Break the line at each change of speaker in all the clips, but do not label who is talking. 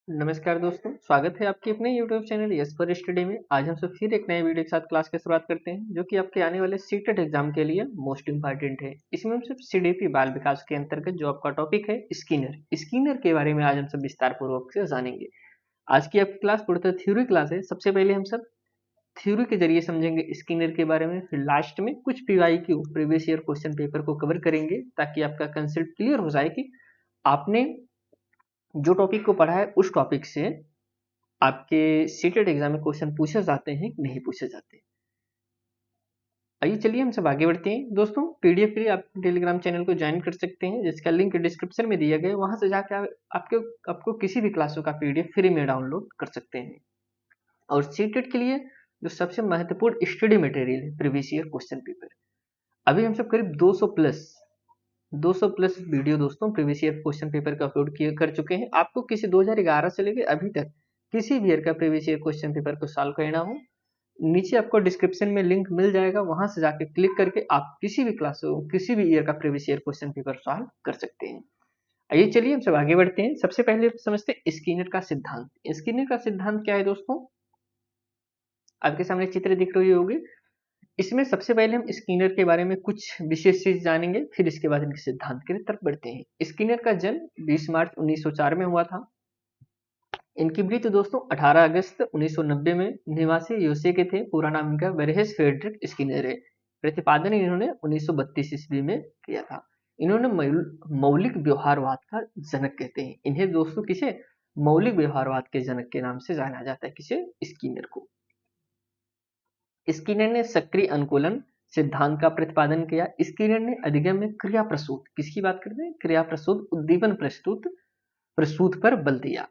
नमस्कार दोस्तों, स्वागत है आपके अपने YouTube channel yes for study में। आज हम सब फिर एक नए वीडियो के साथ क्लास की शुरुआत करते हैं, जो कि आपके आने वाले सीटेट एग्जाम के लिए मोस्ट इंपॉर्टेंट है। इसमें हम सब सीडीपी बाल विकास के अंतर्गत जो आपका टॉपिक है स्किनर के बारे में आज हम सब विस्तार पूर्वक से जानेंगे। आज की आपकी क्लास पूर्णतः थ्योरी क्लास है। सबसे पहले हम सब थ्योरी के जरिए समझेंगे स्किनर के बारे में, फिर लास्ट में कुछ PYQ previous year question paper को कवर करेंगे, ताकि आपका कंसेप्ट क्लियर हो जाए कि आपने जो टॉपिक को पढ़ा है उस टॉपिक से आपके सीटेट एग्जाम में क्वेश्चन पूछे जाते हैं कि नहीं पूछे जाते। आइए चलिए हम सब आगे बढ़ते हैं। दोस्तों, पीडीएफ के लिए आप टेलीग्राम चैनल को ज्वाइन कर सकते हैं, जिसका लिंक डिस्क्रिप्शन में दिया गया है। वहां से जाकर आपको किसी भी क्लासों का पीडीएफ फ्री में डाउनलोड कर सकते हैं। और सीटेट के लिए जो सबसे महत्वपूर्ण स्टडी मटेरियल है प्रीवियस ईयर क्वेश्चन पेपर, अभी हम सब करीब 200 प्लस वीडियो दोस्तों प्रीवियस ईयर क्वेश्चन पेपर का अपलोड कर चुके हैं। आपको किसी 2011 से लेकर अभी तक किसी भी ईयर का प्रीवियस ईयर क्वेश्चन पेपर को सॉल्व करना हो, नीचे आपको डिस्क्रिप्शन में लिंक मिल जाएगा। वहां से जाके क्लिक करके आप किसी भी क्लास किसी भी ईयर का previous year question paper solve कर सकते हैं। आइए चलिए हम सब आगे बढ़ते हैं। सबसे पहले समझते हैं स्किनर का सिद्धांत। स्किनर का सिद्धांत क्या है दोस्तों? आपके सामने चित्र दिख रही होगी। इसमें सबसे पहले हम स्किनर के बारे में कुछ विशेष चीज जानेंगे, फिर इसके बाद इनके सिद्धांत की तरफ बढ़ते हैं। स्किनर का जन्म 20 मार्च 1904 में हुआ था। इनकी मृत्यु दोस्तों 18 अगस्त 1990 में निवासी यूएसए के थे। पूरा नाम इनका बरहेस फ्रेडरिक स्किनर है। प्रतिपादन इन्होंने 1932 ईस्वी में किया था। इन्होंने मौलिक व्यवहारवाद का जनक कहते हैं इन्हें दोस्तों। किसे? मौलिक व्यवहारवाद के जनक के नाम से जाना जाता है। किसे? स्किनर को। स्किनर ने सक्रिय अनुकूलन सिद्धांत का प्रतिपादन किया। स्किनर ने अधिगम में क्रिया प्रसूत, किसकी बात करते हैं? क्रिया प्रसूत उद्दीपन प्रसूत पर बल दिया।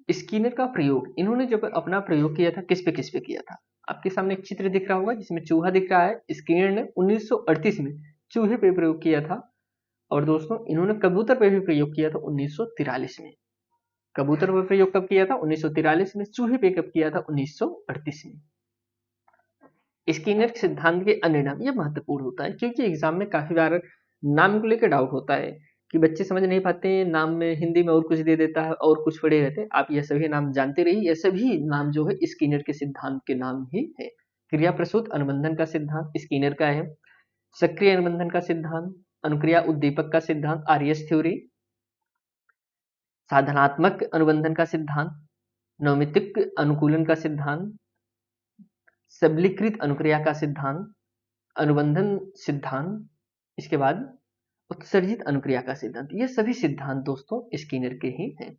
स्किनर का प्रयोग, इन्होंने जब अपना प्रयोग किया था किस पे किया था? आपके सामने एक चित्र दिख रहा होगा जिसमें चूहा दिख रहा है। स्किनर ने 1938 में चूहे पे प्रयोग किया था। और दोस्तों इन्होंने कबूतर पे भी प्रयोग किया था 1943 में। कबूतर पर प्रयोग कब किया था? 1943 में। चूहे पे कब किया था? 1938 में। स्किनर के सिद्धांत के अन्य नाम, यह महत्वपूर्ण होता है क्योंकि एग्जाम में काफी बार नाम को लेकर डाउट होता है कि बच्चे समझ नहीं पाते हैं, नाम में हिंदी में और कुछ दे देता है और कुछ पढ़े रहते हैं। आप यह सभी नाम जानते रहिए। यह सभी नाम जो है स्किनर के सिद्धांत के नाम ही है। क्रिया प्रसूत अनुबंधन का सिद्धांत स्किनर का है। सक्रिय अनुबंधन का सिद्धांत, अनुक्रिया उद्दीपक का सिद्धांत आरएस थ्योरी, साधनात्मक अनुबंधन का सिद्धांत, नैमित्तिक अनुकूलन का सिद्धांत, सबलीकृत अनुक्रिया का सिद्धांत, अनुबंधन सिद्धांत, इसके बाद उत्सर्जित अनुक्रिया का सिद्धांत। ये सभी सिद्धांत दोस्तों स्किनर के ही हैं।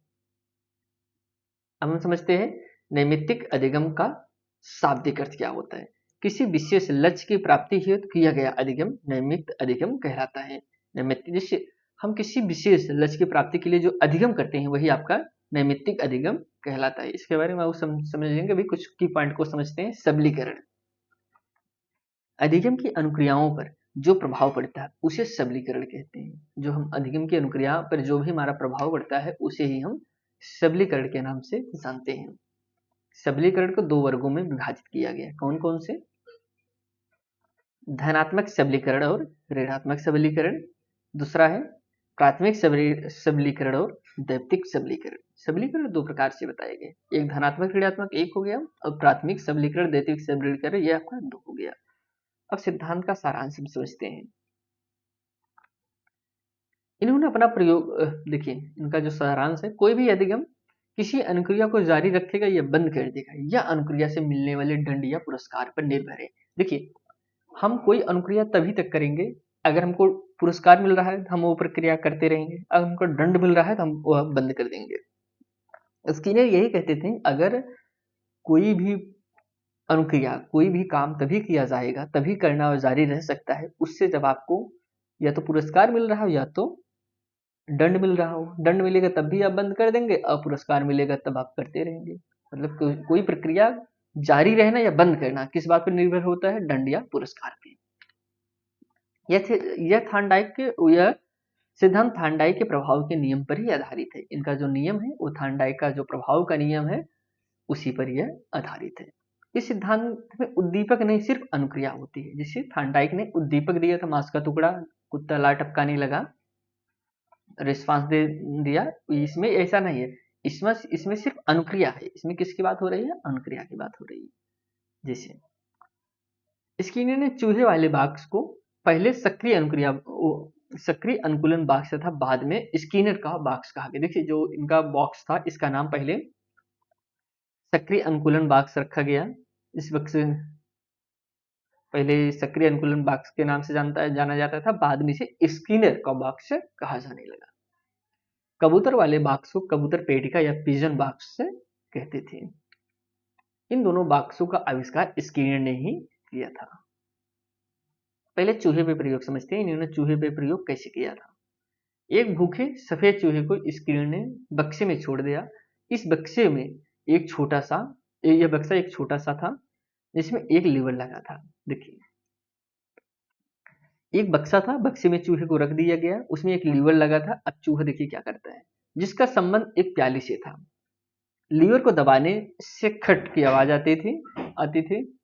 अब हम समझते हैं नैमित्तिक अधिगम का शाब्दिक अर्थ क्या होता है। किसी विशेष लक्ष्य की प्राप्ति हेतु किया गया अधिगम नैमित्त अधिगम कहलाता है। नैमित्तिक, जैसे हम किसी विशेष लक्ष्य की प्राप्ति के लिए जो अधिगम करते हैं वही आपका नैमित्तिक अधिगम कहलाता है। इसके बारे में आप समझेंगे। अभी कुछ की पॉइंट को समझते हैं। सबलीकरण, अधिगम की अनुक्रियाओं पर जो प्रभाव पड़ता है उसे सबलीकरण कहते हैं। जो हम अधिगम की अनुक्रिया पर जो भी हमारा प्रभाव पड़ता है उसे ही हम सबलीकरण के नाम से जानते हैं। सबलीकरण को दो वर्गों में विभाजित किया गया। कौन कौन से? धनात्मक सबलीकरण और ऋणात्मक सबलीकरण। दूसरा है प्राथमिक सबलीकरण और दैविक सबलीकरण। सबलीकरण दो प्रकार से बताए गए, एक धनात्मक ऋणात्मक एक हो गया, और प्राथमिक सबलीकरण दैविक सबलीकरण यह आपका दो हो गया। अब सिद्धांत का सारांश हम समझते हैं। इन्होंने अपना प्रयोग, देखिए इनका जो सारांश है, कोई भी अधिगम किसी अनुक्रिया को जारी रखेगा या बंद कर देगा, या अनुक्रिया से मिलने वाले दंड या पुरस्कार पर निर्भर है। देखिए, हम कोई अनुक्रिया तभी तक करेंगे अगर हमको पुरस्कार मिल रहा है तो हम वो प्रक्रिया करते रहेंगे, अगर हमको दंड मिल रहा है तो हम वह बंद कर देंगे। स्किनर यही कहते थे, अगर कोई भी अनुक्रिया, कोई भी काम तभी किया जाएगा, तभी करना और जारी रह सकता है उससे जब आपको या तो पुरस्कार मिल रहा हो या तो दंड मिल रहा हो। दंड मिलेगा तब भी आप बंद कर देंगे, और पुरस्कार मिलेगा तब आप करते रहेंगे। मतलब कोई प्रक्रिया जारी रहना या बंद करना किस बात पर निर्भर होता है? दंड या पुरस्कार पे। यह सिद्धांत थांडाई के प्रभाव के नियम पर ही आधारित है। इनका जो नियम है वो थांडाई का जो प्रभाव का नियम है उसी पर यह आधारित है। इस सिद्धांत में उद्दीपक नहीं, सिर्फ अनुक्रिया होती है। जैसे थांडाइक ने उद्दीपक दिया था, मांस का टुकड़ा, कुत्ता ला टपकाने लगा, रिस्पांस दे दिया। इसमें ऐसा नहीं है, इसमें इसमें सिर्फ अनुक्रिया है। इसमें किसकी बात हो रही है? अनुक्रिया की बात हो रही है। जैसे स्किनर ने चूहे वाले बॉक्स को पहले सक्रिय अनुकूलन बॉक्स था, बाद में स्किनर का बॉक्स कहा गया। देखिए जो इनका बॉक्स था इसका नाम पहले सक्रिय अनुकूलन बॉक्स रखा गया। इस बक्स पहले सक्रिय अनुकूलन बॉक्स के नाम से जाना जाता था, बाद में इसे स्किनर का बॉक्स कहा जाने लगा। कबूतर वाले बॉक्स को कबूतर पेटिका या पिजन बॉक्स से कहते थे। इन दोनों बॉक्सों का आविष्कार स्किनर ने ही किया था। पहले चूहे पे प्रयोग समझते हैं, इन्होंने चूहे पे प्रयोग कैसे किया था। एक भूखे सफेद चूहे को स्किनर ने बक्से में छोड़ दिया। इस बक्से में एक छोटा सा यह बक्सा एक छोटा सा था जिसमें एक लीवर लगा था। देखिए एक बक्सा था, बक्से में चूहे को रख दिया गया, उसमें एक लीवर लगा था। अब चूहा देखिए क्या करता है, जिसका संबंध एक प्याली से था। लीवर को दबाने से खट की आवाज आती थी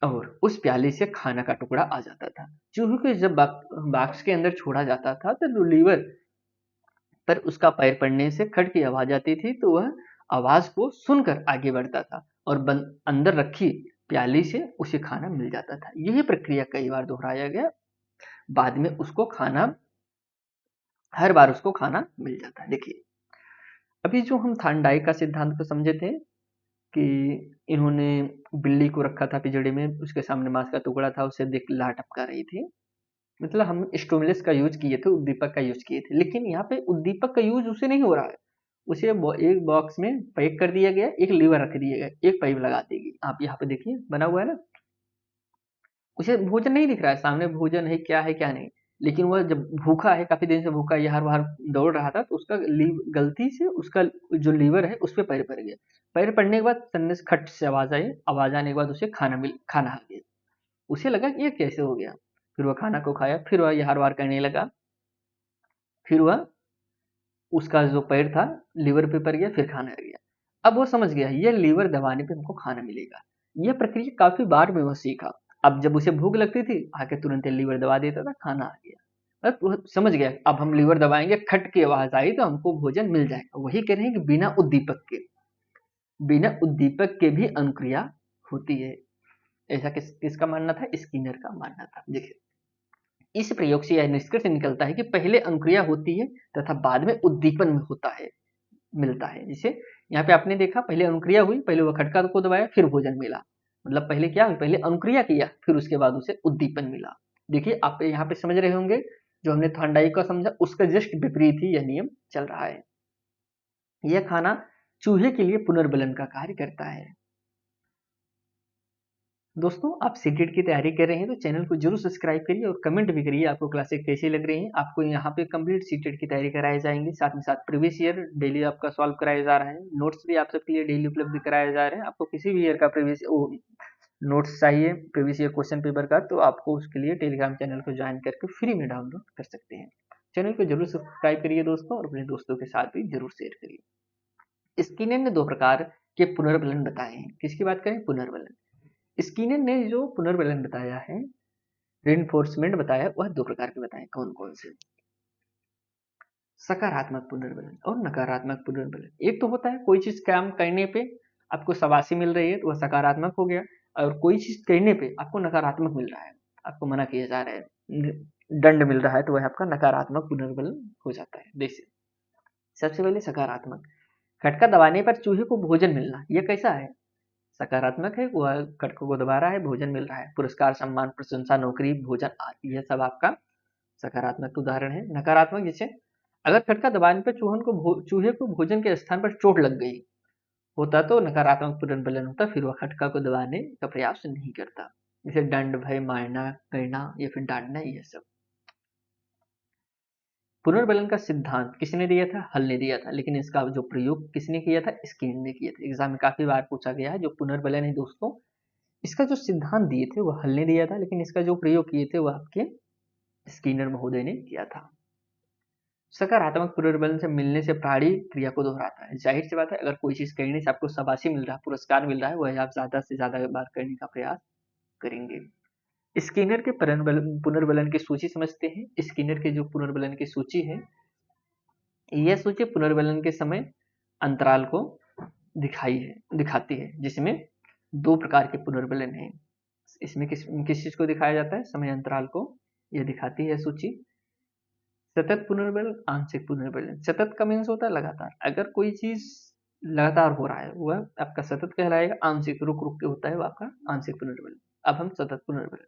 और उस प्याले से खाना का टुकड़ा आ जाता था। चूहे को जब बॉक्स के अंदर छोड़ा जाता था तो लीवर पर उसका पैर पड़ने से खट की आवाज आती थी, तो वह आवाज को सुनकर आगे बढ़ता था और अंदर रखी प्याली से उसे खाना मिल जाता था। यही प्रक्रिया कई बार दोहराया गया, बाद में उसको खाना हर बार उसको खाना मिल जाता है। देखिए अभी जो हम थार्नडाइक का सिद्धांत को समझे थे कि इन्होंने बिल्ली को रखा था पिंजड़े में, उसके सामने मांस का टुकड़ा था, उसे देख लार टपका रही थी। मतलब हम स्टिमुलस का यूज किए थे, उद्दीपक का यूज किए थे, लेकिन यहाँ पे उद्दीपक का यूज उसे नहीं हो रहा है। उसे एक बॉक्स में पैक कर दिया गया, एक लीवर रख दिया गया, एक पाइप लगा दी गई। आप यहाँ पे देखिए बना हुआ है ना, उसे भोजन नहीं दिख रहा है, सामने भोजन है क्या नहीं, लेकिन वह जब भूखा है, काफी दिन से भूखा है, यहाँ बाहर दौड़ रहा था, तो उसका गलती से उसका जो लीवर है उस पर पैर पड़ गया। पैर पड़ने के बाद सन्ने से खट से आवाज आई, आवाज आने के बाद उसे खाना आ गया। उसे लगा कि ये कैसे हो गया, फिर वह खाना को खाया, फिर वह यहार वार करने लगा, फिर वह उसका जो पैर था लीवर पे पड़ गया, फिर खाना आ गया। अब वो समझ गया ये लीवर दबाने पे हमको खाना मिलेगा। यह प्रक्रिया काफी बार में वो सीखा। अब जब उसे भूख लगती थी आके तुरंत लीवर दबा देता था, खाना आ गया। अब वो समझ गया अब हम लीवर दबाएंगे, खट की आवाज आई तो हमको भोजन मिल जाएगा। वही कह रहे हैं कि बिना उद्दीपक के भी अनुक्रिया होती है। ऐसा किसका मानना था? स्किनर का मानना था। देखिए इस प्रयोग से यह निष्कर्ष निकलता है कि पहले अनुक्रिया होती है तथा बाद में उद्दीपन होता है मिलता है। जैसे यहाँ पे आपने देखा पहले अनुक्रिया हुई, पहले वो खटका को दबाया फिर भोजन मिला। मतलब पहले क्या हुई, पहले अनुक्रिया किया फिर उसके बाद उसे उद्दीपन मिला। देखिए आप यहाँ पे समझ रहे होंगे जो हमने थॉर्नडाइक का समझा उसका जस्ट विपरीत ही यह नियम चल रहा है। यह खाना चूहे के लिए पुनर्बलन का कार्य करता है। दोस्तों आप सीटेट की तैयारी कर रहे हैं तो चैनल को जरूर सब्सक्राइब करिए और कमेंट भी करिए आपको क्लासेस कैसी लग रही हैं। आपको यहाँ पे कंप्लीट सीटेट की तैयारी कराई जाएंगी, साथ में साथ प्रीवियस ईयर डेली आपका सॉल्व कराया जा रहा है। नोट्स भी आप सबके लिए डेली उपलब्ध कराए जा रहे हैं। आपको किसी भी ईयर का प्रीवियस नोट्स चाहिए प्रीवियस ईयर क्वेश्चन पेपर का, तो आपको उसके लिए टेलीग्राम चैनल को ज्वाइन करके फ्री में डाउनलोड कर सकते हैं। चैनल को जरूर सब्सक्राइब करिए दोस्तों, और अपने दोस्तों के साथ भी जरूर शेयर करिए। स्किनर ने दो प्रकार के पुनर्बलन बताए हैं। किसकी बात करें? पुनर्बलन। स्किनर ने जो पुनर्बलन बताया है, रिइंफोर्समेंट बताया, वह दो प्रकार के बताए। कौन कौन से? सकारात्मक पुनर्बलन और नकारात्मक पुनर्बलन। एक तो होता है कोई चीज काम करने पे आपको शाबाशी मिल रही है तो वह सकारात्मक हो गया, और कोई चीज करने पे आपको नकारात्मक मिल रहा है, आपको मना किया जा रहा है, दंड मिल रहा है, तो वह आपका नकारात्मक पुनर्बलन हो जाता है। देखिए सबसे पहले सकारात्मक, खटका दबाने पर चूहे को भोजन मिलना, यह कैसा है? सकारात्मक है। वह खटकों को दबा रहा है, भोजन मिल रहा है, पुरस्कार सम्मान प्रशंसा नौकरी भोजन आदि, यह सब आपका सकारात्मक उदाहरण है। नकारात्मक जैसे अगर खटका दबाने पर चूहे को भोजन के स्थान पर चोट लग गई होता तो नकारात्मक पुनर्बलन होता, फिर वह खटका को दबाने का प्रयास नहीं करता। जैसे दंड भय मारना करना या फिर डांटना, यह सब। पुनर्बलन का सिद्धांत किसने दिया था? हल ने दिया था, लेकिन इसका जो प्रयोग किसने किया था? स्किनर ने किया था। एग्जाम में काफी बार पूछा गया है। जो पुनर्बलन है दोस्तों, इसका जो सिद्धांत दिए थे वह हल ने दिया था, लेकिन इसका जो प्रयोग किए थे वह आपके स्किनर महोदय ने किया था। सकारात्मक पुनर्बलन से मिलने से प्राणी क्रिया को दोहराता है। जाहिर सी बात है अगर कोई चीज करने से आपको शाबाशी मिल रहा है, पुरस्कार मिल रहा है, वह आप ज्यादा से ज्यादा बार करने का प्रयास करेंगे। स्किनर के पुनर्बलन की सूची समझते हैं। स्किनर के जो पुनर्बलन की सूची है, यह सूची पुनर्बलन के समय अंतराल को दिखाती है, जिसमें 2 प्रकार के पुनर्बलन हैं। इसमें किस चीज को दिखाया जाता है? समय अंतराल को यह दिखाती है सूची। सतत पुनर्बलन, आंशिक पुनर्बलन। सतत का मीन्स होता है लगातार। अगर कोई चीज लगातार हो रहा है वह आपका सतत कहलाएगा। आंशिक रुक रुक के होता है वह आपका आंशिक पुनर्बलन। अब हम सतत पुनर्बलन।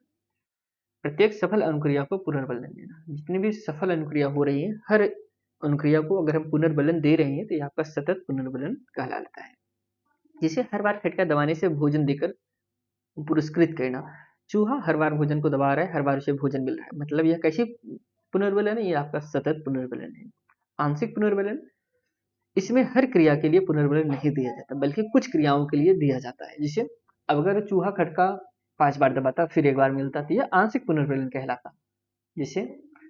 प्रत्येक सफल अनुक्रिया को पुनर्बलन देना। जितनी भी सफल अनुक्रिया हो रही है, हर अनुक्रिया को अगर हम पुनर्बलन दे रहे हैं तो यह आपका सतत पुनर्बलन कहलाता है। जिसे हर बार खटका दबाने से भोजन देकर पुरस्कृत करना। चूहा हर बार भोजन को दबा रहा है, हर बार उसे भोजन मिल रहा है, मतलब यह कैसी पुनर्बलन है? यह आपका सतत पुनर्बलन है। आंशिक पुनर्बलन, इसमें हर क्रिया के लिए पुनर्बलन नहीं दिया जाता, बल्कि कुछ क्रियाओं के लिए दिया जाता है। जिसे अब अगर चूहा खटका 5 बार दबाता फिर 1 बार मिलता तो यह आंशिक पुनर्बलन कहलाता। जिसे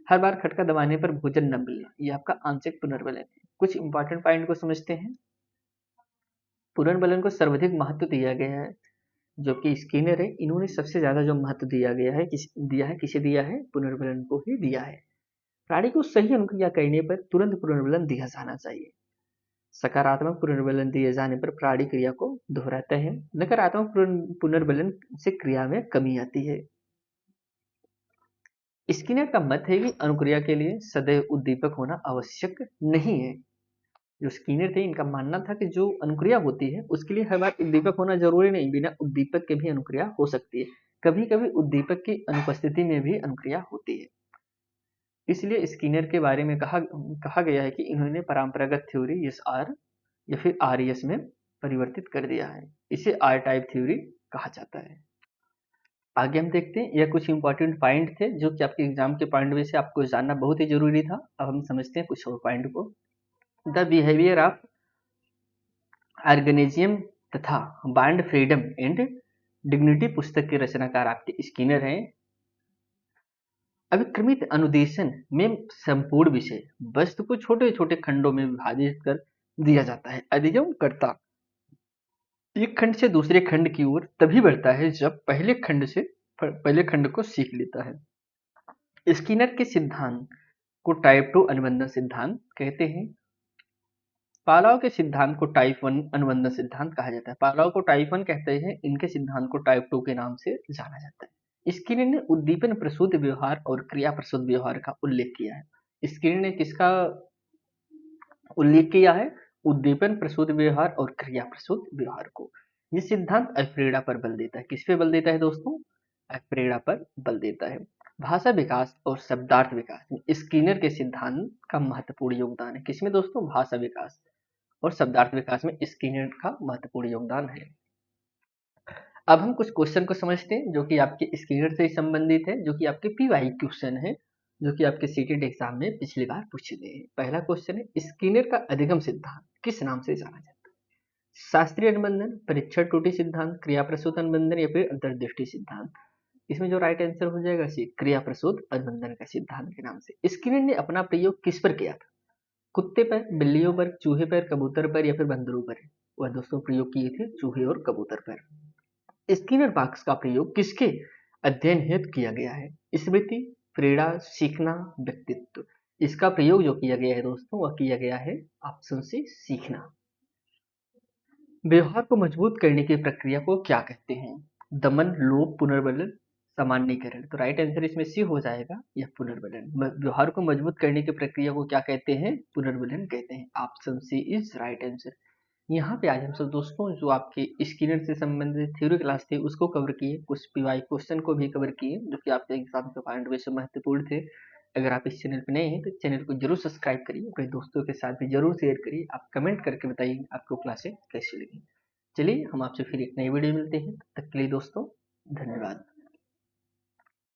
हर बार खटका दबाने पर भोजन न मिलना, यह आपका आंशिक पुनर्बलन है। कुछ इंपॉर्टेंट पॉइंट को समझते हैं। पुनर्बलन को सर्वाधिक महत्व दिया गया है जो कि स्किनर है, इन्होंने सबसे ज्यादा जो महत्व दिया है किसे दिया है? पुनर्बलन को ही दिया है। प्राणी को सही अनुक्रिया करने पर तुरंत पुनर्बलन दिया जाना चाहिए। सकारात्मक पुनर्बलन दिए जाने पर प्राणी क्रिया को दोहराता है। नकारात्मक पुनर्बलन से क्रिया में कमी आती है। स्किनर का मत है कि अनुक्रिया के लिए सदैव उद्दीपक होना आवश्यक नहीं है। जो स्किनर थे इनका मानना था कि जो अनुक्रिया होती है उसके लिए हर बार उद्दीपक होना जरूरी नहीं, बिना उद्दीपक के भी अनुक्रिया हो सकती है। कभी कभी उद्दीपक की अनुपस्थिति में भी अनुक्रिया होती है। इसलिए स्किनर के बारे में कहा गया है कि इन्होंने परंपरागत थ्योरी एस आर या फिर आर एस में परिवर्तित कर दिया है। इसे आर टाइप थ्योरी कहा जाता है। आगे हम देखते हैं, यह कुछ इंपॉर्टेंट पॉइंट थे जो कि आपके एग्जाम के पॉइंट में से आपको जानना बहुत ही जरूरी था। अब हम समझते हैं कुछ और पॉइंट को। द बिहेवियर ऑफ ऑर्गेनिज्म तथा बाइंड फ्रीडम एंड डिग्निटी पुस्तक के रचनाकार आपके स्किनर हैं। अभिक्रमित अनुदेशन में संपूर्ण विषय वस्तु को छोटे छोटे खंडों में विभाजित कर दिया जाता है। अधिगम करता एक खंड से दूसरे खंड की ओर तभी बढ़ता है जब पहले खंड को सीख लेता है। स्किनर के सिद्धांत को टाइप 2 अनुबंधन सिद्धांत कहते हैं। पावलोव के सिद्धांत को टाइप 1 अनुबंधन सिद्धांत कहा जाता है। पावलोव को टाइप 1 कहते हैं, इनके सिद्धांत को टाइप 2 के नाम से जाना जाता है। स्किनर ने उद्दीपन प्रसूत व्यवहार और क्रिया प्रसूत व्यवहार का उल्लेख किया है। स्किनर ने किसका उल्लेख किया है? उद्दीपन प्रसूत व्यवहार और क्रिया प्रसूत व्यवहार को। यह सिद्धांत अफ्रीडा पर बल देता है। किस पे बल देता है दोस्तों? अफ्रीडा पर बल देता है। भाषा विकास और शब्दार्थ विकास में स्किनर के सिद्धांत का महत्वपूर्ण योगदान है। किसमें दोस्तों? भाषा विकास और शब्दार्थ विकास में स्किनर का महत्वपूर्ण योगदान है। अब हम कुछ क्वेश्चन को समझते हैं जो कि आपके स्किनर से संबंधित है, जो कि आपके पीवाई क्वेश्चन है, जो कि आपके सीटेट एग्जाम में पिछली बार पूछे गए हैं। पहला क्वेश्चन है, स्किनर का अधिगम सिद्धांत किस नाम से जाना जाता है? शास्त्रीय अनुबंधन, परीक्षण त्रुटि सिद्धांत, क्रिया प्रसूत अनुबंधन या फिर अंतर्दृष्टि सिद्धांत? इसमें जो राइट आंसर हो जाएगा क्रिया प्रसूत अनुबंधन का सिद्धांत के नाम से। स्किनर ने अपना प्रयोग किस पर किया था? कुत्ते पर, बिल्लियों पर, चूहे पर, कबूतर पर या फिर बंदरों पर? वह दोस्तों प्रयोग किए थे चूहे और कबूतर पर। स्किनर बॉक्स का प्रयोग किसके अध्ययन हेतु किया गया है? स्मृति, प्रेरणा, सीखना, व्यक्तित्व? इसका प्रयोग जो किया गया है दोस्तों वह किया गया है ऑप्शन से सीखना। व्यवहार को मजबूत करने की प्रक्रिया को क्या कहते हैं? दमन, लोप, पुनर्बलन, सामान्यीकरण? तो राइट आंसर इसमें सी हो जाएगा, यह पुनर्बलन। व्यवहार को मजबूत करने की प्रक्रिया को क्या कहते हैं? पुनर्बलन कहते हैं। Option C is right answer. यहाँ पे आज हम सब दोस्तों जो आपके स्किनर से संबंधित थ्योरी क्लास थी उसको कवर किए, कुछ पीवाई क्वेश्चन को भी कवर किए जो कि आपके एग्जाम के पॉइंट में से महत्वपूर्ण थे। अगर आप इस चैनल पर नए हैं तो चैनल को जरूर सब्सक्राइब करिए, अपने दोस्तों के साथ भी जरूर शेयर करिए। आप कमेंट करके बताइए आपको क्लासें कैसी लगी। चलिए हम आपसे फिर एक नई वीडियो मिलते हैं, तब तक के लिए दोस्तों धन्यवाद।